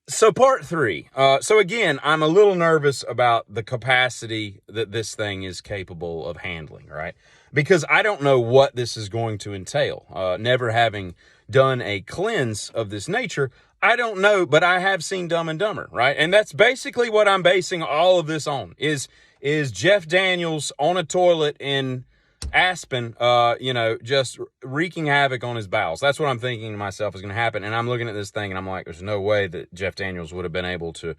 So part three. So again, I'm a little nervous about the capacity that this thing is capable of handling, right? Because I don't know what this is going to entail. Never having done a cleanse of this nature, I don't know, but I have seen Dumb and Dumber, right? And that's basically what I'm basing all of this on is Jeff Daniels on a toilet in Aspen, just wreaking havoc on his bowels. That's what I'm thinking to myself is going to happen. And I'm looking at this thing and I'm like, there's no way that Jeff Daniels would have been able to,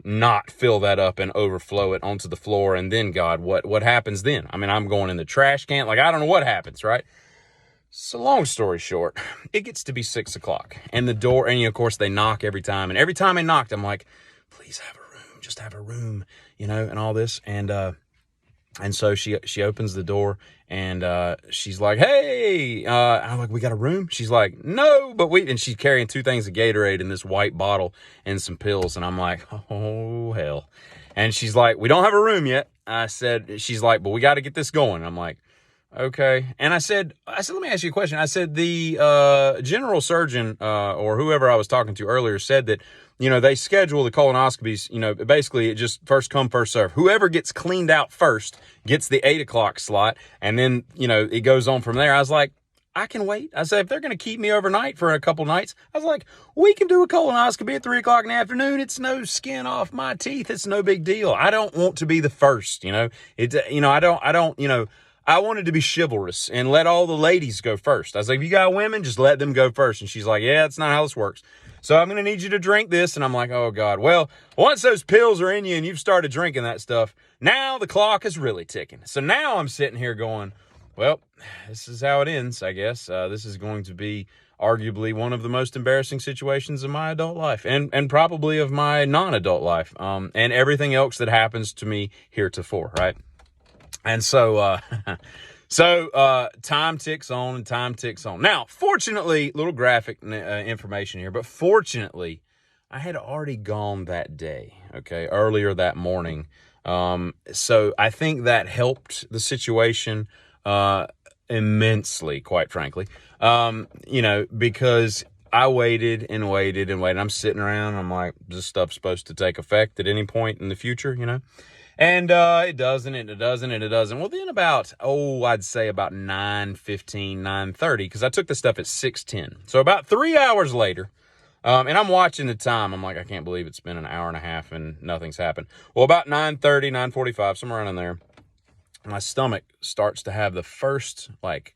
not fill that up and overflow it onto the floor. And then, God, what happens then? I mean, I'm going in the trash can. Like, I don't know what happens, right? So long story short, it gets to be 6 o'clock and the door, and of course they knock every time. And every time I knocked, I'm like, please have a room, just have a room, and all this. And so she opens the door and she's like, hey, I'm like, we got a room? She's like, no, but and she's carrying 2 things of Gatorade in this white bottle and some pills. And I'm like, oh, hell. And she's like, we don't have a room yet. She's like, but we got to get this going. I'm like, okay. And I said, let me ask you a question. I said, the general surgeon or whoever I was talking to earlier said that, they schedule the colonoscopies, basically it just first come, first serve. Whoever gets cleaned out first gets the 8 o'clock slot. And then, it goes on from there. I was like, I can wait. I said, if they're going to keep me overnight for a couple nights, I was like, we can do a colonoscopy at 3 o'clock in the afternoon. It's no skin off my teeth. It's no big deal. I don't want to be the first, I wanted to be chivalrous and let all the ladies go first. I was like, if you got women, just let them go first. And she's like, yeah, that's not how this works. So I'm going to need you to drink this. And I'm like, oh, God. Well, once those pills are in you and you've started drinking that stuff, now the clock is really ticking. So now I'm sitting here going, well, this is how it ends, I guess. This is going to be arguably one of the most embarrassing situations of my adult life and probably of my non-adult life and everything else that happens to me heretofore, right? And so, time ticks on and time ticks on. Now, fortunately, little graphic information here, but fortunately, I had already gone that day, okay, earlier that morning. So I think that helped the situation immensely, quite frankly, because I waited and waited and waited. I'm sitting around. I'm like, this stuff's supposed to take effect at any point in the future, And it doesn't, and it doesn't, and it doesn't. Well, then I'd say about 9:15, 9:30, because I took the stuff at 6:10. So about 3 hours later, and I'm watching the time. I'm like, I can't believe it's been an hour and a half and nothing's happened. Well, about 9:30, 9:45, somewhere around in there, my stomach starts to have the first, that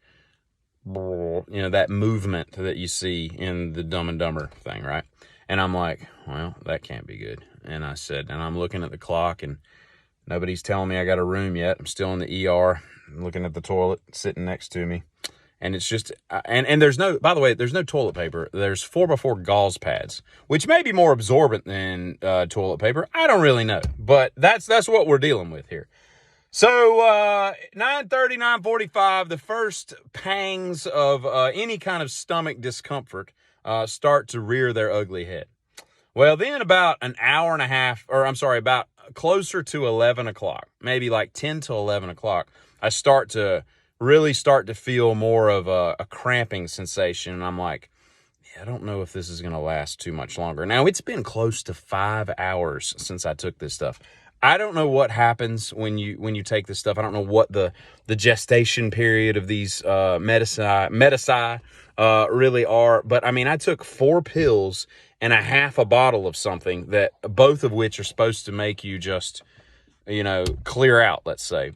movement that you see in the Dumb and Dumber thing, right? And I'm like, well, that can't be good. And I'm looking at the clock and nobody's telling me I got a room yet. I'm still in the ER. I'm looking at the toilet sitting next to me. And it's just, and there's by the way, there's no toilet paper. There's 4x4 gauze pads, which may be more absorbent than toilet paper. I don't really know, but that's what we're dealing with here. So 9:30, 9:45, the first pangs of any kind of stomach discomfort start to rear their ugly head. Well, then about an hour and a half, about closer to 11 o'clock, maybe like 10 to 11 o'clock, I start to feel more of a cramping sensation. And I'm like, yeah, I don't know if this is going to last too much longer. Now, it's been close to 5 hours since I took this stuff. I don't know what happens when you take this stuff. I don't know what the gestation period of these Medicine really are. But I mean, I took 4 pills and a half a bottle of something that both of which are supposed to make you just, clear out, let's say.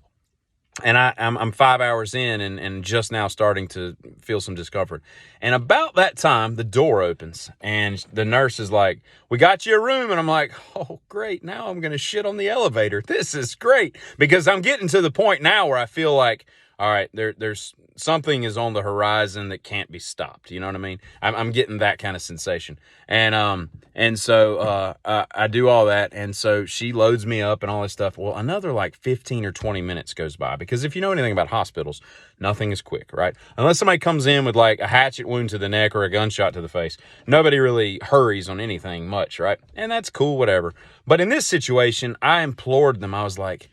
And I'm 5 hours in and just now starting to feel some discomfort. And about that time, the door opens and the nurse is like, we got you a room. And I'm like, oh, great. Now I'm going to shit on the elevator. This is great, because I'm getting to the point now where I feel like, all right, there's something is on the horizon that can't be stopped. You know what I mean? I'm getting that kind of sensation. And so I do all that. And so she loads me up and all this stuff. Well, another like 15 or 20 minutes goes by, because if you know anything about hospitals, nothing is quick, right? Unless somebody comes in with like a hatchet wound to the neck or a gunshot to the face, nobody really hurries on anything much, right? And that's cool, whatever. But in this situation, I implored them. I was like,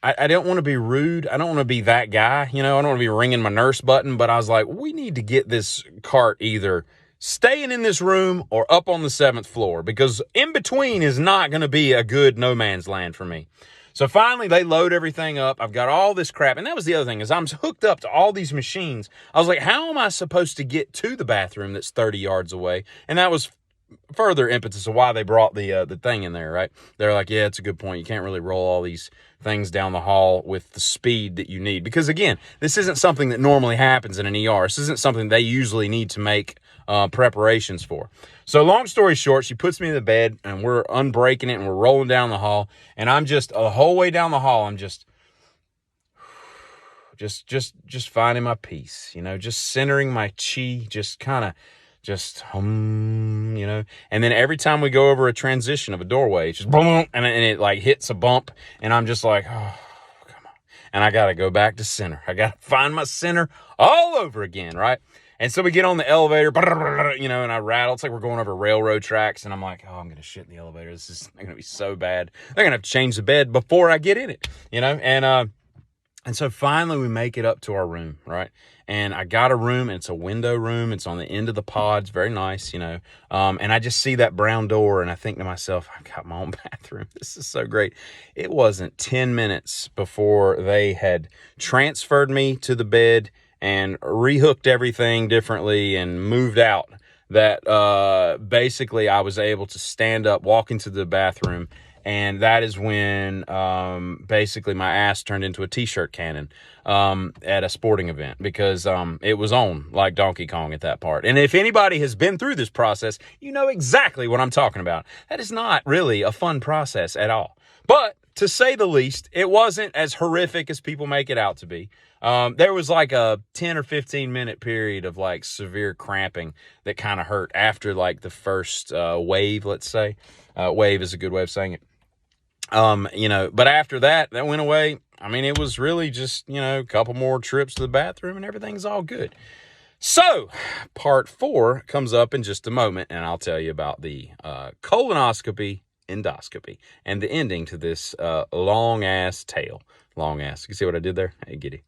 I don't want to be rude. I don't want to be that guy. I don't want to be ringing my nurse button, but I was like, we need to get this cart either staying in this room or up on the 7th floor, because in between is not going to be a good no man's land for me. So finally they load everything up. I've got all this crap. And that was the other thing, is I'm hooked up to all these machines. I was like, how am I supposed to get to the bathroom that's 30 yards away? And that was further impetus of why they brought the thing in there, right? They're like, yeah, it's a good point. You can't really roll all these things down the hall with the speed that you need. Because again, this isn't something that normally happens in an ER. This isn't something they usually need to make preparations for. So long story short, she puts me in the bed and we're unbreaking it and we're rolling down the hall. And I'm just, the whole way down the hall, I'm just finding my peace, you know, just centering my chi, just kind of, you know, and then every time we go over a transition of a doorway, it's just boom, and it like hits a bump, and I'm just like, oh, come on. And I got to go back to center. I got to find my center all over again, right? And so we get on the elevator, you know, and I rattle. It's like we're going over railroad tracks, and I'm like, oh, I'm going to shit in the elevator. This is going to be so bad. They're going to have to change the bed before I get in it, you know, and so finally we make it up to our room, right? And I got a room, and it's a window room. It's on the end of the pods, very nice, you know. And I just see that brown door, and I think to myself, I've got my own bathroom. This is so great. It wasn't 10 minutes before they had transferred me to the bed and rehooked everything differently and moved out, that basically I was able to stand up, walk into the bathroom. And that is when basically my ass turned into a t-shirt cannon at a sporting event, because it was on like Donkey Kong at that part. And if anybody has been through this process, you know exactly what I'm talking about. That is not really a fun process at all. But to say the least, it wasn't as horrific as people make it out to be. There was like a 10 or 15 minute period of like severe cramping that kind of hurt after like the first wave, let's say. Wave is a good way of saying it. You know, but after that went away. I mean, it was really just, you know, a couple more trips to the bathroom and everything's all good. So part 4 comes up in just a moment, and I'll tell you about the colonoscopy endoscopy and the ending to this long ass tale. Long ass. You see what I did there? Hey, giddy.